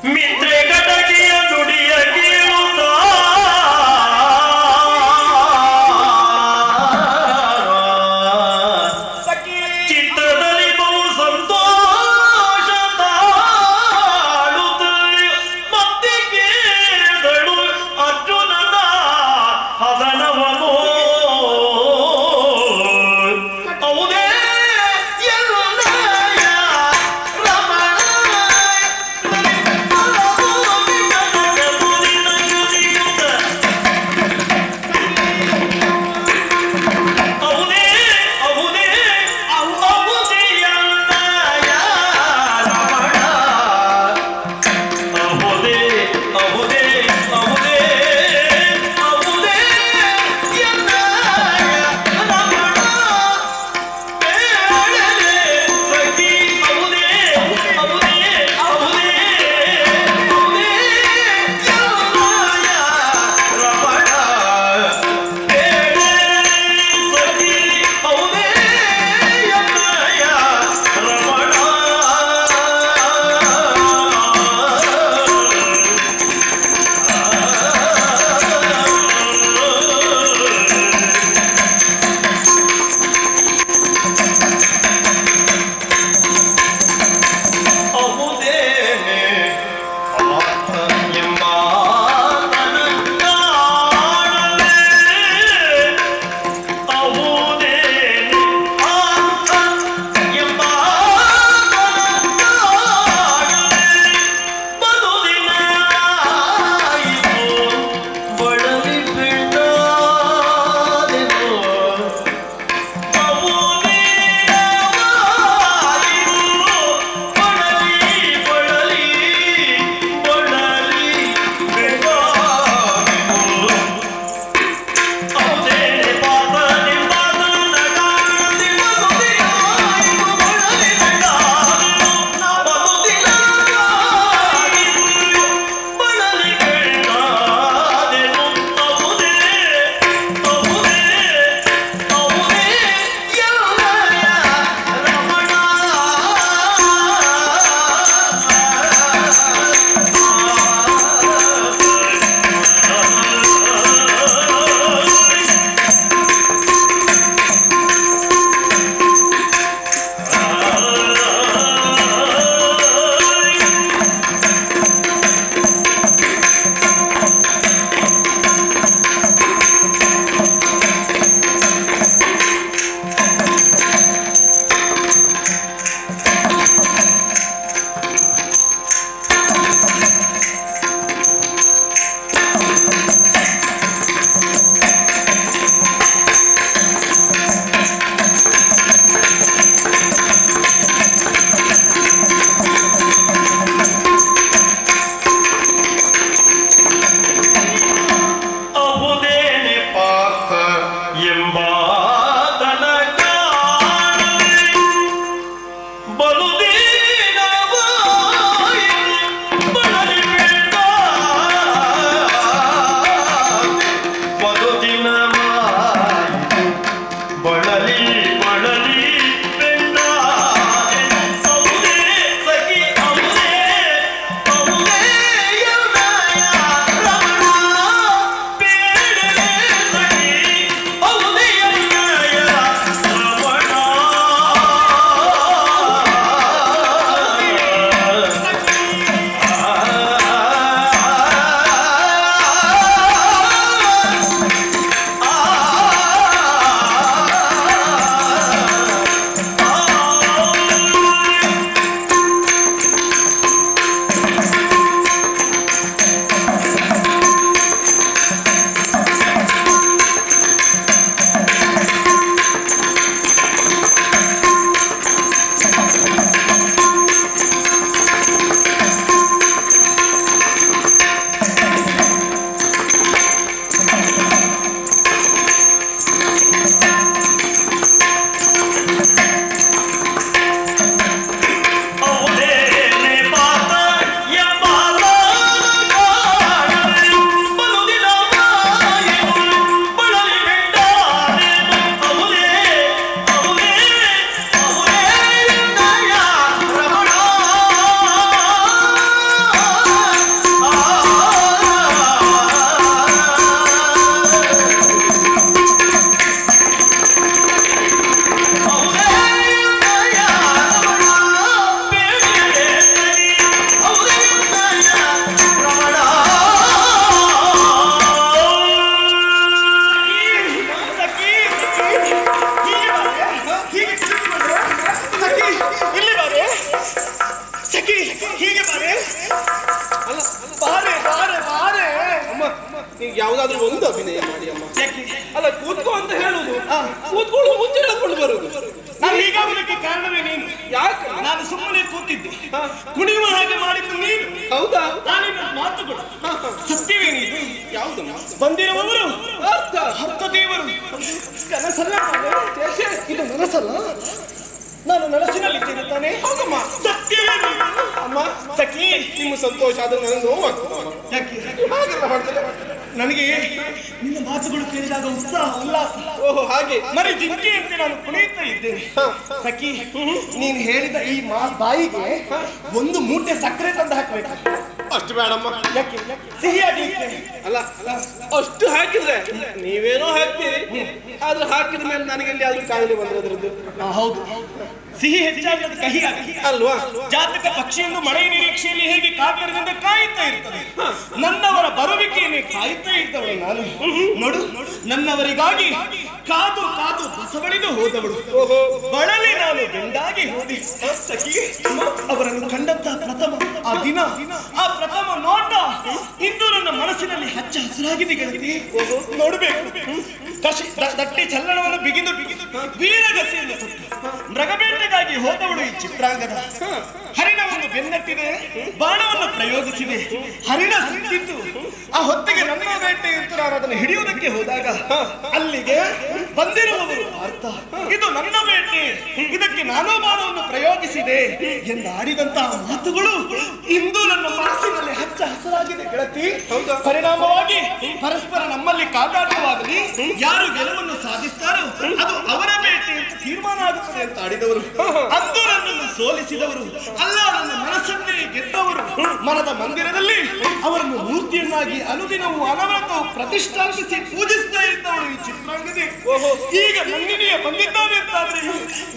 ಮಿತ್ರೆ ಕಟಕಿಯ ನುಡಿಯ ಕೇಳುತ್ತ ಚಿತ್ರದಲ್ಲಿ ಬಹು ಸಂತೋಷ ತಾಳುತ್ತಲೇ ಮತ್ತೆ ಕೇಳಿದಳು ಅರ್ಜುನನ ಹದನವನು. ಹೌದೇ ಎಲ್ಲಯ ರಮಣ ಯಾವುದಾದ್ರೂ ಒಂದು ಅಭಿನಯ ಮಾಡಿ ಅಮ್ಮ. ಅಲ್ಲ ಕೂತ್ಕೋ ಅಂತ ಹೇಳುದು, ಕೂತ್ಕೊಳ್ಳುವ ಮುಂಚೆ ಹೇಳ್ಕೊಂಡು ಬರುದು. ನಾನು ಹೀಗಾಗಲಿಕ್ಕೆ ಕಾರಣವೇ ನೀನು. ಯಾಕೆ? ನಾನು ಸುಮ್ಮನೆ ಕೂತಿದ್ದೆ, ಕುಣಿಯುವ ಹಾಗೆ ಮಾಡಿದ್ದು ನೀನು. ಹೌದಾ? ನಾನಿನ್ನ ಮಾತುಗಳು ಸತ್ಯವೇ ನೀನು. ಯಾವುದಮ್ಮ? ಬಂದಿರುವವರು ಅರ್ಥ ದೇವರು. ಕನಸಲ್ಲ, ಇದು ನನಸಲ್ಲ. ನಾನು ನನಸಿನಲ್ಲಿದ್ದೇನೆ ತಾನೆ. ಹೌದಮ್ಮ, ಸತ್ಯವೇ ನೀನು. ಅಮ್ಮ ಸಖಿ, ನಿಮ್ಮ ಸಂತೋಷ ಆದ್ರೆ ನನಗೆ ನೋವಾಗ್ತದೆ. ಯಾಕೆ? ಹಾಗೆಲ್ಲ ಮಾಡ್ತಾರೆ. ನನಗೆ ನಿನ್ನ ಮಾತುಗಳು ಕೇಳಿದಾಗ ಉತ್ಸಾಹ ಉಲ್ಲಾಸ. ಓಹೋ ಹಾಗೆ. ಮರಿ ಜಿಂಕೆಯಂತೆ ನಾನು ಕುಣಿಯುತ್ತಾ ಇದ್ದೇನೆ. ಸಖಿ, ನೀನು ಹೇಳಿದ ಈ ಬಾಯಿಗೆ ಒಂದು ಮೂಟೆ ಸಕ್ಕರೆ ತಂದು ಹಾಕ್ಬೇಕು. ಅಷ್ಟು ಬೇಡಮ್ಮ. ಯಾಕೆ? ಸಿಹಿಯಾಗಿ ಅಲ್ಲ ಅಷ್ಟು ಹಾಕಿದ್ರೆ ನೀವೇನೋ ಹಾಕ್ತೀರಿ, ಆದ್ರೆ ಹಾಕಿದ ಮೇಲೆ ನನಗೆ ಎಲ್ಲಿ ಆದ್ರೂ ಕಾಯಿಲೆ ಬಂದ್ರದ್ರದ್ದು. ಹೌದು, ಸಿಹಿ ಹೆಚ್ಚಾಗಿ ಅದು ಕಹಿ ಆಗಿ ಅಲ್ವಾ? ಜಾತಕ ಪಕ್ಷಿಯನ್ನು ಮಳೆಯ ನಿರೀಕ್ಷೆಯಲ್ಲಿ ಹೇಗೆ ಕಾತರದಿಂದ ಕಾಯುತ್ತಾ ಇರ್ತದೆ, ನನ್ನವರ ಬರುವಿಕೆಯನ್ನೇ ಕಾಯುತ್ತಾ ಇದ್ದವಳು ನಾನು. ನೋಡು, ನನ್ನವರಿಗಾಗಿ ಕಾದು ಕಾದು ಬಸವಳಿದು ಹೋದವಳು. ಬಳಲಿ ನಾನು ಬೆಂಡಾಗಿ ಹೋದೆ. ಸಖಿ, ಅವರನ್ನು ಕಂಡಂತಹ ಪ್ರಥಮ ಆ ದಿನ, ಆ ಪ್ರಥಮ ನೋಟ ಇಂದು ನನ್ನ ಮನಸ್ಸಿನಲ್ಲಿ ಹಚ್ಚ ಹಸಿರಾಗಿದೆ ಗೆಳತಿ. ನೋಡಬೇಕು, ದಟ್ಟಿ ಚಲ್ಲಣವನ್ನು ಬಿಗಿದು ವೀರಗಸೆಯನ್ನು ಸುಟ್ಟು ಮೃಗಬೇಟೆಗಾಗಿ ಹೋದವಳು ಈ ಚಿತ್ರಾಂಗದ. ಹರಿಣವನ್ನು ಬೆನ್ನಟ್ಟಿದೆ, ಬಾಣವನ್ನು ಪ್ರಯೋಗಿಸಿದೆ. ಹರಿಣ ಸಿಕ್ಕಿದ್ದು ಆ ಹೊತ್ತಿಗೆ ನನ್ನ ಬೇಟೆ ಇತ್ತು. ನಾನು ಅದನ್ನು ಹಿಡಿಯುವುದಕ್ಕೆ ಹೋದಾಗ ಅಲ್ಲಿಗೆ ಬಂದಿರುವವರು ಅರ್ಥ, ಇದು ನನ್ನ ಬೇಟೆ, ಇದಕ್ಕೆ ನಾನೋ ಬಾಣವನ್ನು ಪ್ರಯೋಗಿಸಿದೆ ಎಂದಾಡಿದಂತಹ ಮಾತುಗಳು ಇಂದು ನನ್ನ ಮನಸ್ಸಿನಲ್ಲಿ ಹಚ್ಚ ಹಸಿರಾಗಿದೆ ಗೆಳತಿ. ಪರಿಣಾಮವಾಗಿ ಪರಸ್ಪರ ನಮ್ಮಲ್ಲಿ ಕಾದಾಟವಾಗಲಿ, ಯಾರು ಗೆಲುವನ್ನು ಸಾಧಿಸ್ತಾರೋ ಅದು ಅವರ ಬೇಟೆ ಅಂತ ತೀರ್ಮಾನ ಆಗುತ್ತದೆ ಅಂತ ಆಡಿದವರು. ಅಂದು ನನ್ನನ್ನು ಸೋಲಿಸಿದವರು ಅಲ್ಲ, ನನ್ನ ಮನಸ್ಸನ್ನೇ ಗೆದ್ದವರು. ಮನದ ಮಂದಿರದಲ್ಲಿ ಅವರನ್ನು ಮೂರ್ತಿಯನ್ನಾಗಿ ಅನುದಿನವೂ ಅನವರತವು ಪ್ರತಿಷ್ಠಾಪಿಸಿ ಪೂಜಿಸ್ತಾ ಇದ್ದವಳು ಈ ಚಿತ್ರಾಂಗದೆ. ಈಗ ನನ್ನಿನಿಯ ಬಂದಿದ್ದಾನೆ ಅಂತಾದ್ರೆ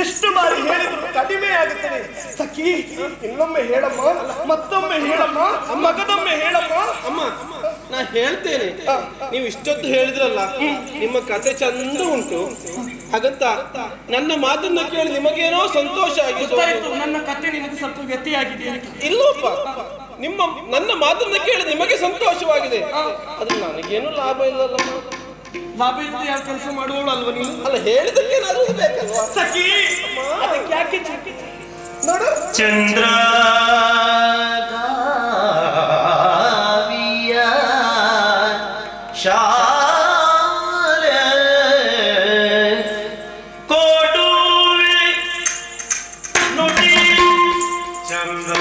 ಎಷ್ಟು ಬಾರಿ ಹೇಳಿದ್ರು ಕಡಿಮೆ ಆಗುತ್ತದೆ. ಸಖಿ, ಇನ್ನೊಮ್ಮೆ ಹೇಳಮ್ಮ, ಮತ್ತೊಮ್ಮೆ ಹೇಳಮ್ಮ, ಮಗದೊಮ್ಮೆ ಹೇಳಮ್ಮ. ಅಮ್ಮ ನಾ ಹೇಳ್ತೇನೆ, ನೀವು ಇಷ್ಟೊತ್ತು ಹೇಳಿದ್ರಲ್ಲ ನಿಮ್ಮ ಕತೆ ಚಂದ ಉಂಟು, ಹಾಗಂತ ನನ್ನ ಮಾತನ್ನ ಕೇಳಿ ನಿಮಗೇನೋ ಸಂತೋಷ ಆಗಿದೆ. ನನ್ನ ಕತೆ ನಿನಗೆ ಸ್ವಲ್ಪ ವ್ಯತ್ಯಾಗಿದೆ. ಇಲ್ಲಪ್ಪ, ನನ್ನ ಮಾತನ್ನ ಕೇಳಿ ನಿಮಗೆ ಸಂತೋಷವಾಗಿದೆ, ಅದ್ರ ನನಗೇನು ಲಾಭ ಇಲ್ಲಲ್ಲಮ್ಮ. ಲಾಭ ಇಲ್ಲದೆ ಯಾವ ಕೆಲಸ ಮಾಡುವವಳು ಅಲ್ವ ನೀನು? ಅಲ್ಲ, ಹೇಳಿದಕ್ಕೆ ನಾನು ಬೇಕಲ್ವಾ ಸಖಿ? ಅದಕ್ಕೆ ಯಾಕೆ ನೋಡು, ಚಂದ್ರ ಚಂದ್ರ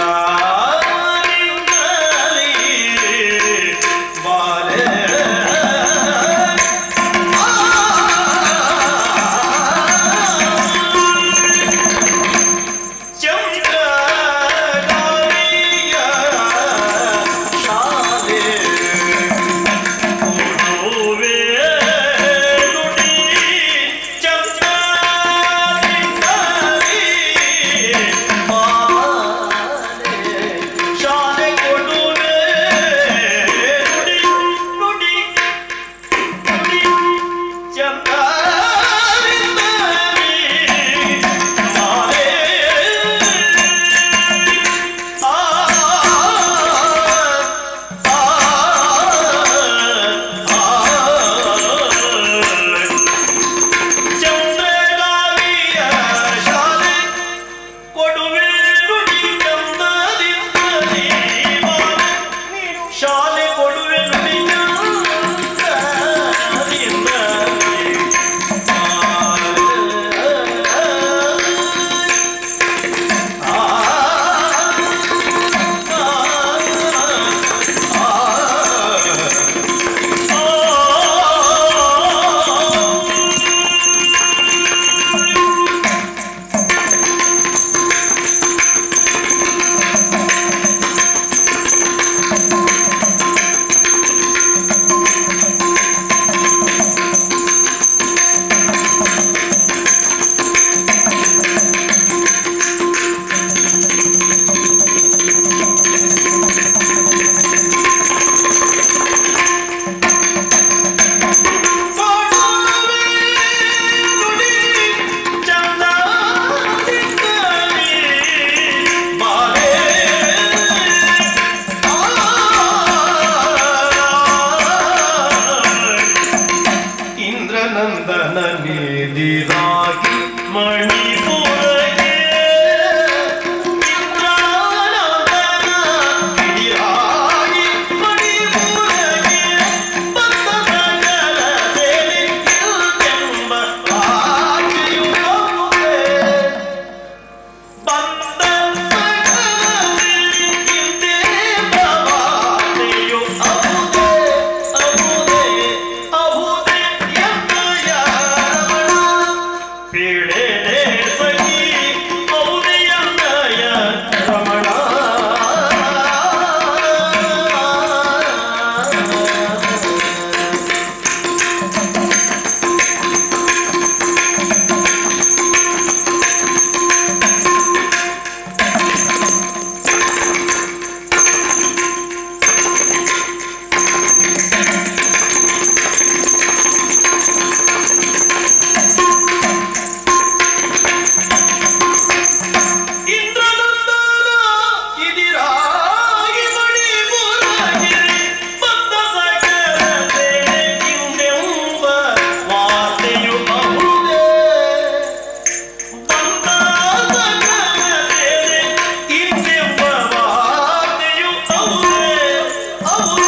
ಓ